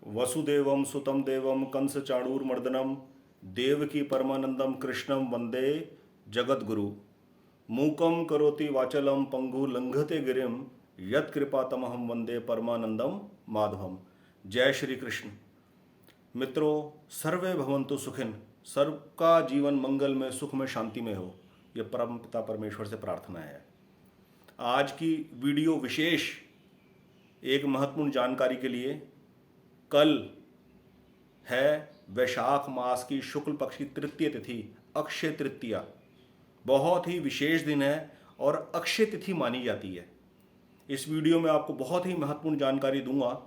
वसुदेवं सुतं देवं कंस चाणूरमर्दनम देवकी परमानंदम कृष्णम वंदे जगद्गुरु मूकं करोति वाचलम पंगु लंघते गिरिम यत् कृपातमहम वंदे परमानंदम माधवम। जय श्री कृष्ण। मित्रों, सर्वे भवन्तु सुखिन, सबका जीवन मंगल में, सुख में, शांति में हो, यह परम पिता परमेश्वर से प्रार्थना है। आज की वीडियो विशेष एक महत्वपूर्ण जानकारी के लिए। कल है वैशाख मास की शुक्ल पक्ष की तृतीय तिथि, अक्षय तृतीया। बहुत ही विशेष दिन है और अक्षय तिथि मानी जाती है। इस वीडियो में आपको बहुत ही महत्वपूर्ण जानकारी दूंगा।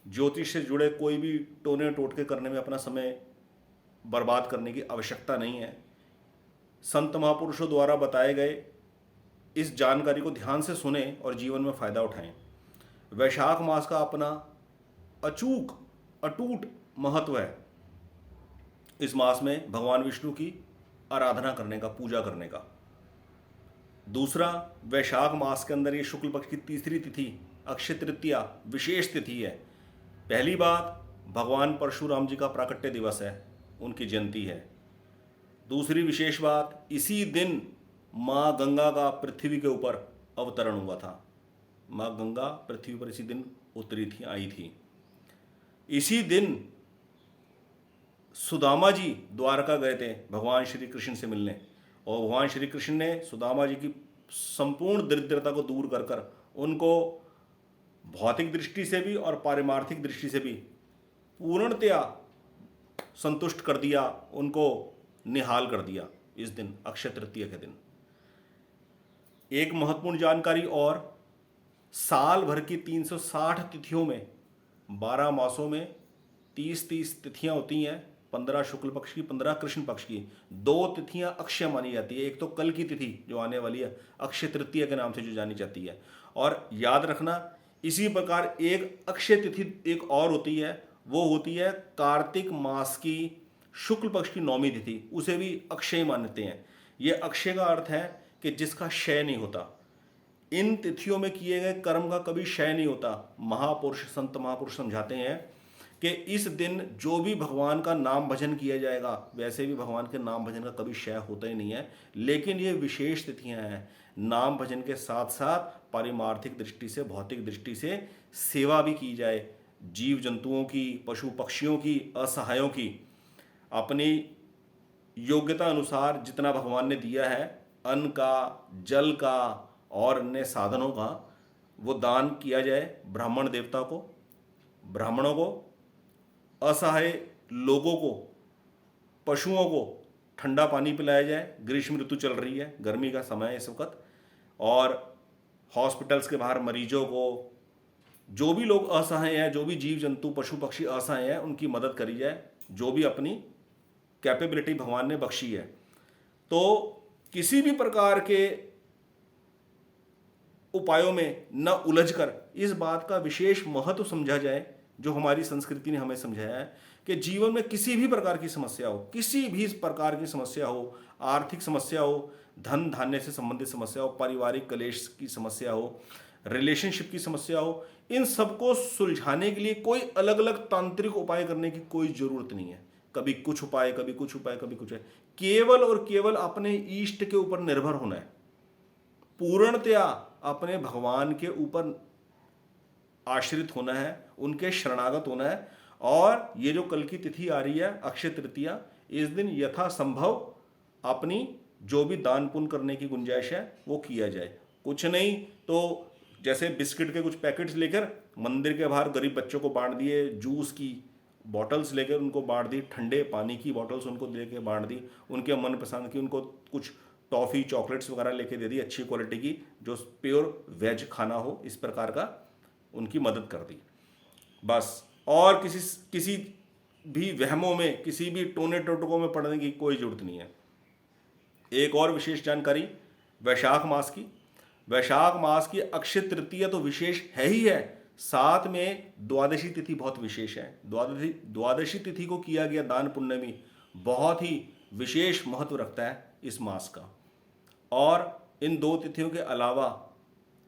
ज्योतिष से जुड़े कोई भी टोने टोटके करने में अपना समय बर्बाद करने की आवश्यकता नहीं है। संत महापुरुषों द्वारा बताए गए इस जानकारी को ध्यान से सुने और जीवन में फायदा उठाएं। वैशाख मास का अपना अचूक अटूट महत्व है। इस मास में भगवान विष्णु की आराधना करने का, पूजा करने का। दूसरा, वैशाख मास के अंदर ये शुक्ल पक्ष की तीसरी तिथि अक्षय तृतीया विशेष तिथि है। पहली बात, भगवान परशुराम जी का प्राकट्य दिवस है, उनकी जयंती है। दूसरी विशेष बात, इसी दिन माँ गंगा का पृथ्वी के ऊपर अवतरण हुआ था। माँ गंगा पृथ्वी पर इसी दिन उतरी थी, आई थी। इसी दिन सुदामा जी द्वारका गए थे भगवान श्री कृष्ण से मिलने, और भगवान श्री कृष्ण ने सुदामा जी की संपूर्ण दरिद्रता को दूर कर कर उनको भौतिक दृष्टि से भी और पारमार्थिक दृष्टि से भी पूर्णतया संतुष्ट कर दिया, उनको निहाल कर दिया इस दिन, अक्षय तृतीया के दिन। एक महत्वपूर्ण जानकारी और, साल भर की 360 तिथियों में 12 मासों में 30 तिथियां होती हैं। 15 शुक्ल पक्ष की, 15 कृष्ण पक्ष की। 2 तिथियां अक्षय मानी जाती है। एक तो कल की तिथि जो आने वाली है, अक्षय तृतीया के नाम से जो जानी जाती है। और याद रखना, इसी प्रकार एक अक्षय तिथि एक और होती है, वो होती है कार्तिक मास की शुक्ल पक्ष की 9वीं तिथि। उसे भी अक्षय मानते हैं। ये अक्षय का अर्थ है कि जिसका क्षय नहीं होता। इन तिथियों में किए गए कर्म का कभी क्षय नहीं होता। महापुरुष, संत महापुरुष समझाते हैं कि इस दिन जो भी भगवान का नाम भजन किया जाएगा, वैसे भी भगवान के नाम भजन का कभी क्षय होता ही नहीं है। लेकिन ये विशेष तिथियां हैं। नाम भजन के साथ साथ पारिमार्थिक दृष्टि से, भौतिक दृष्टि से सेवा भी की जाए, जीव जंतुओं की, पशु पक्षियों की, असहायों की। अपनी योग्यता अनुसार जितना भगवान ने दिया है, अन्न का, जल का और अन्य साधनों का, वो दान किया जाए ब्राह्मण देवता को, ब्राह्मणों को, असहाय लोगों को, पशुओं को ठंडा पानी पिलाया जाए। ग्रीष्म ऋतु चल रही है, गर्मी का समय है इस वक्त। और हॉस्पिटल्स के बाहर मरीजों को, जो भी लोग असहाय हैं, जो भी जीव जंतु पशु पक्षी असहाय हैं, उनकी मदद करी जाए, जो भी अपनी कैपेबिलिटी भगवान ने बख्शी है। तो किसी भी प्रकार के उपायों में न उलझकर इस बात का विशेष महत्व समझा जाए, जो हमारी संस्कृति ने हमें समझाया है कि जीवन में किसी भी प्रकार की समस्या हो, किसी भी प्रकार की समस्या हो, आर्थिक समस्या हो, धन धान्य से संबंधित समस्या हो, पारिवारिक कलेश की समस्या हो, रिलेशनशिप की समस्या हो, इन सबको सुलझाने के लिए कोई अलग अलग तांत्रिक उपाय करने की कोई जरूरत नहीं है। कभी कुछ उपाय, कभी कुछ उपाय, कभी कुछ है। केवल और केवल अपने इष्ट के ऊपर निर्भर होना है, पूर्णतया अपने भगवान के ऊपर आश्रित होना है, उनके शरणागत होना है। और ये जो कल की तिथि आ रही है अक्षय तृतीया, इस दिन यथासंभव अपनी जो भी दान पुण्य करने की गुंजाइश है वो किया जाए। कुछ नहीं तो जैसे बिस्किट के कुछ पैकेट्स लेकर मंदिर के बाहर गरीब बच्चों को बांट दिए, जूस की बॉटल्स लेकर उनको बांट दी, ठंडे पानी की बॉटल्स उनको लेके बांट दी, उनके मन पसंद की उनको कुछ टॉफ़ी चॉकलेट्स वगैरह लेके दे दी, अच्छी क्वालिटी की, जो प्योर वेज खाना हो, इस प्रकार का उनकी मदद कर दी बस। और किसी भी वहमों में, किसी भी टोने टोटकों में पड़ने की कोई जरूरत नहीं है। एक और विशेष जानकारी वैशाख मास की। वैशाख मास की अक्षय तृतीया तो विशेष है ही है, साथ में द्वादशी तिथि बहुत विशेष है। द्वादशी तिथि को किया गया दान पुण्य भी बहुत ही विशेष महत्व रखता है इस मास का। और इन 2 तिथियों के अलावा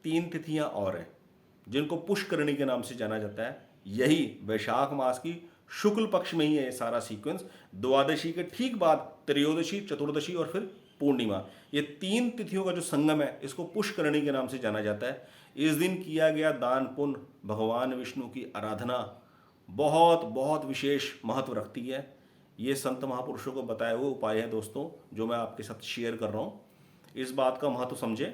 3 तिथियां और हैं जिनको पुष्करणी के नाम से जाना जाता है। यही वैशाख मास की शुक्ल पक्ष में ही है ये सारा सीक्वेंस। द्वादशी के ठीक बाद त्रयोदशी, चतुर्दशी और फिर पूर्णिमा, ये 3 तिथियों का जो संगम है इसको पुष्करणी के नाम से जाना जाता है। इस दिन किया गया दान पुण्य, भगवान विष्णु की आराधना बहुत बहुत विशेष महत्व रखती है। ये संत महापुरुषों को बताए हुए उपाय हैं दोस्तों, जो मैं आपके साथ शेयर कर रहा हूँ। इस बात का महत्व समझें।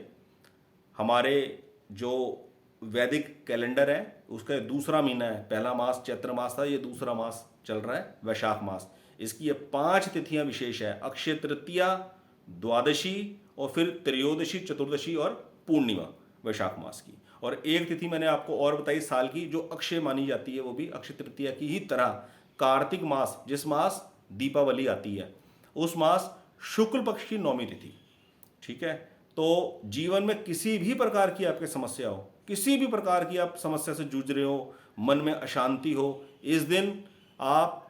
हमारे जो वैदिक कैलेंडर है उसका दूसरा महीना है, पहला मास चैत्र मास था, ये दूसरा मास चल रहा है वैशाख मास। इसकी ये 5 तिथियां विशेष है, अक्षय तृतीया, द्वादशी और फिर त्रयोदशी, चतुर्दशी और पूर्णिमा वैशाख मास की। और एक तिथि मैंने आपको और बताई साल की जो अक्षय मानी जाती है, वो भी अक्षय तृतीया की ही तरह कार्तिक मास, जिस मास दीपावली आती है उस मास शुक्ल पक्ष की 9वीं तिथि। ठीक है, तो जीवन में किसी भी प्रकार की आपकी समस्या हो, किसी भी प्रकार की आप समस्या से जूझ रहे हो, मन में अशांति हो, इस दिन आप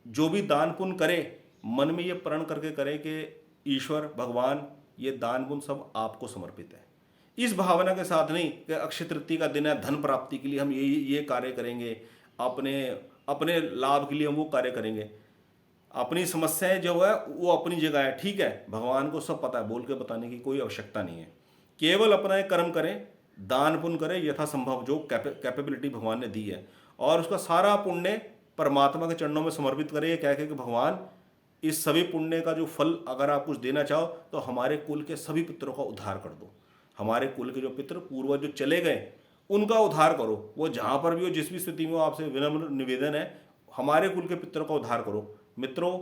जो भी दान पुण्य करें, मन में ये प्रण करके करें कि ईश्वर भगवान ये दान पुण्य सब आपको समर्पित है। इस भावना के साथ नहीं कि अक्षय तृतीया का दिन है, धन प्राप्ति के लिए हम ये कार्य करेंगे, अपने अपने लाभ के लिए हम वो कार्य करेंगे। अपनी समस्याएं जो है वो अपनी जगह है, ठीक है, भगवान को सब पता है, बोल के बताने की कोई आवश्यकता नहीं है। केवल अपना एक कर्म करें, दान पुण्य करें यथासंभव, जो कैपेबिलिटी भगवान ने दी है, और उसका सारा पुण्य परमात्मा के चरणों में समर्पित करें, ये कह के कि भगवान इस सभी पुण्य का जो फल अगर आप कुछ देना चाहो तो हमारे कुल के सभी पितरों का उद्धार कर दो। हमारे कुल के जो पितर पूर्वज जो चले गए उनका उद्धार करो, वो जहाँ पर भी हो, जिस भी स्थिति में हो, आपसे विनम्र निवेदन है, हमारे कुल के पितरों का उद्धार करो। मित्रों,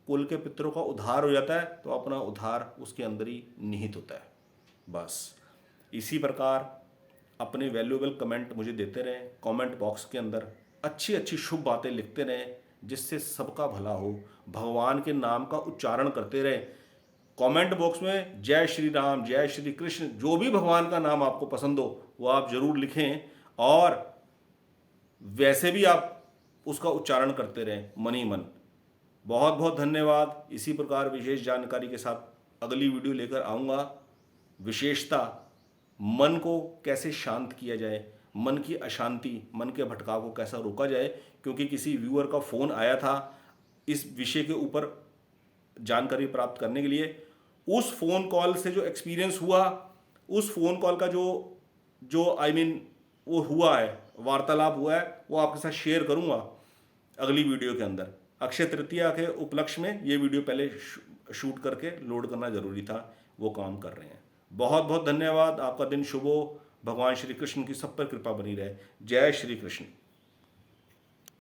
कुल के पितरों का उद्धार हो जाता है तो अपना उद्धार उसके अंदर ही निहित होता है। बस इसी प्रकार अपने वैल्यूएबल कमेंट मुझे देते रहें, कमेंट बॉक्स के अंदर अच्छी अच्छी शुभ बातें लिखते रहें, जिससे सबका भला हो, भगवान के नाम का उच्चारण करते रहें। कमेंट बॉक्स में जय श्री राम, जय श्री कृष्ण, जो भी भगवान का नाम आपको पसंद हो वो आप जरूर लिखें, और वैसे भी आप उसका उच्चारण करते रहें मन ही मन। बहुत बहुत धन्यवाद। इसी प्रकार विशेष जानकारी के साथ अगली वीडियो लेकर आऊँगा। विशेषता मन को कैसे शांत किया जाए, मन की अशांति, मन के भटकाव को कैसा रोका जाए, क्योंकि किसी व्यूअर का फ़ोन आया था इस विषय के ऊपर जानकारी प्राप्त करने के लिए। उस फ़ोन कॉल से जो एक्सपीरियंस हुआ, उस फ़ोन कॉल का जो वो हुआ है, वार्तालाप हुआ है, वो आपके साथ शेयर करूँगा अगली वीडियो के अंदर। अक्षय तृतीया के उपलक्ष्य में ये वीडियो पहले शूट करके लोड करना जरूरी था, वो काम कर रहे हैं। बहुत बहुत धन्यवाद। आपका दिन शुभ हो। भगवान श्री कृष्ण की सब पर कृपा बनी रहे। जय श्री कृष्ण।